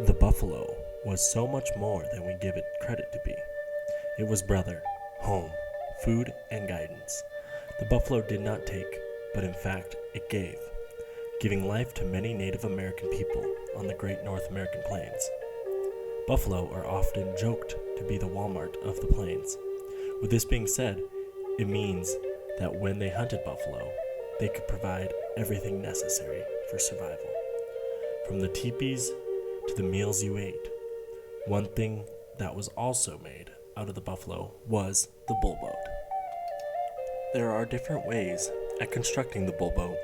The buffalo was so much more than we give it credit to be. It was brother, home, food, and guidance. The buffalo did not take, but in fact, it gave, giving life to many Native American people on the great North American plains. Buffalo are often joked to be the Walmart of the plains. With this being said, it means that when they hunted buffalo, they could provide everything necessary for survival. From the teepees to the meals you ate, one thing that was also made out of the buffalo was the bullboat. There are different ways at constructing the bullboat,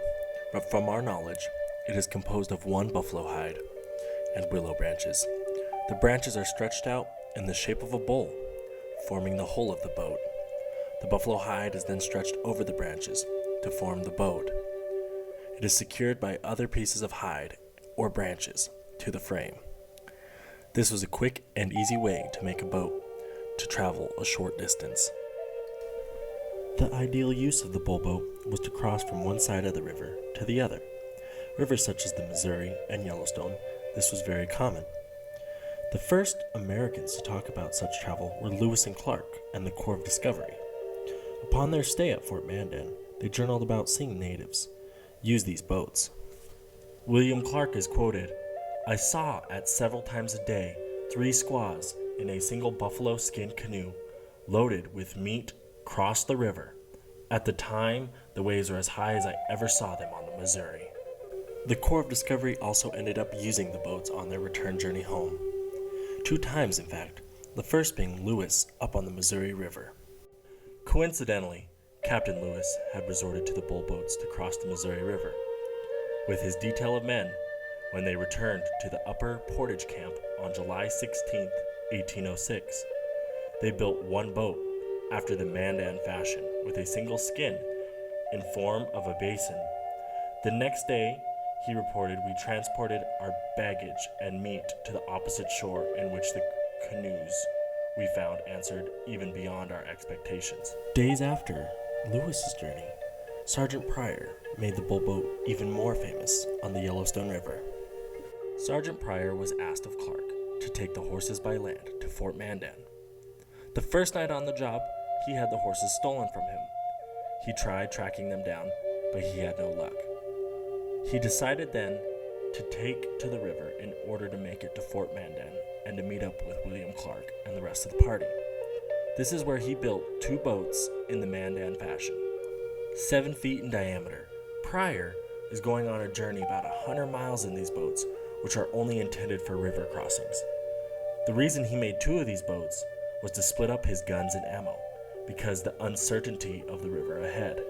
but from our knowledge, it is composed of one buffalo hide and willow branches. The branches are stretched out in the shape of a bowl, forming the hull of the boat. The buffalo hide is then stretched over the branches to form the boat. It is secured by other pieces of hide or branches to the frame. This was a quick and easy way to make a boat to travel a short distance. The ideal use of the bullboat was to cross from one side of the river to the other. Rivers such as the Missouri and Yellowstone, this was very common. The first Americans to talk about such travel were Lewis and Clark and the Corps of Discovery. Upon their stay at Fort Mandan, they journaled about seeing natives use these boats. William Clark is quoted, "I saw at several times a day 3 squaws in a single buffalo skin canoe loaded with meat cross the river. At the time, the waves were as high as I ever saw them on the Missouri." The Corps of Discovery also ended up using the boats on their return journey home. 2 times, in fact, the first being Lewis up on the Missouri River. Coincidentally, Captain Lewis had resorted to the bullboats to cross the Missouri River. With his detail of men, when they returned to the Upper Portage Camp on July 16, 1806, they built one boat after the Mandan fashion with a single skin in form of a basin. The next day, he reported, "We transported our baggage and meat to the opposite shore, in which the canoes we found answered even beyond our expectations." Days after Lewis's journey, Sergeant Pryor made the bullboat even more famous on the Yellowstone River. Sergeant Pryor was asked of Clark to take the horses by land to Fort Mandan. The first night on the job, he had the horses stolen from him. He tried tracking them down, but he had no luck. He decided then to take to the river in order to make it to Fort Mandan and to meet up with William Clark and the rest of the party. This is where he built 2 boats in the Mandan fashion, 7 feet in diameter. Pryor is going on a journey about 100 miles in these boats, which are only intended for river crossings. The reason he made 2 of these boats was to split up his guns and ammo, because the uncertainty of the river ahead.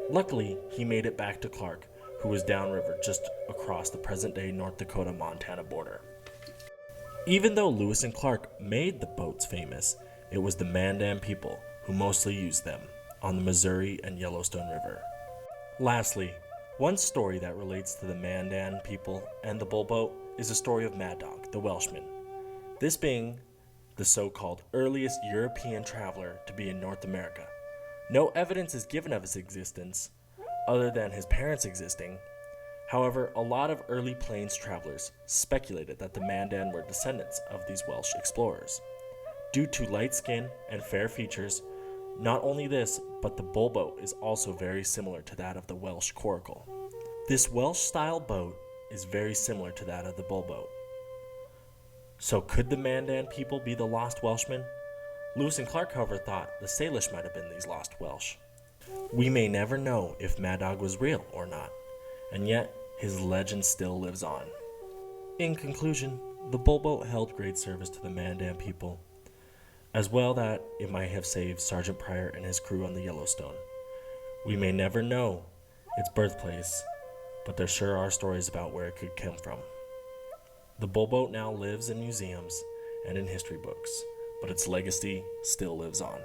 Luckily, he made it back to Clark, who was downriver just across the present-day North Dakota-Montana border. Even though Lewis and Clark made the boats famous, it was the Mandan people who mostly used them on the Missouri and Yellowstone River. Lastly, one story that relates to the Mandan people and the bullboat is the story of Mad Dog, the Welshman. This being the so-called earliest European traveler to be in North America. No evidence is given of his existence, other than his parents existing. However, a lot of early plains travelers speculated that the Mandan were descendants of these Welsh explorers. Due to light skin and fair features, not only this, but the bullboat is also very similar to that of the Welsh coracle. This Welsh-style boat is very similar to that of the bullboat. So could the Mandan people be the lost Welshmen? Lewis and Clark, however, thought the Salish might have been these lost Welsh. We may never know if Mad Dog was real or not, and yet his legend still lives on. In conclusion, the bullboat held great service to the Mandan people, as well that it might have saved Sergeant Pryor and his crew on the Yellowstone. We may never know its birthplace, but there sure are stories about where it could come from. The bullboat now lives in museums and in history books, but its legacy still lives on.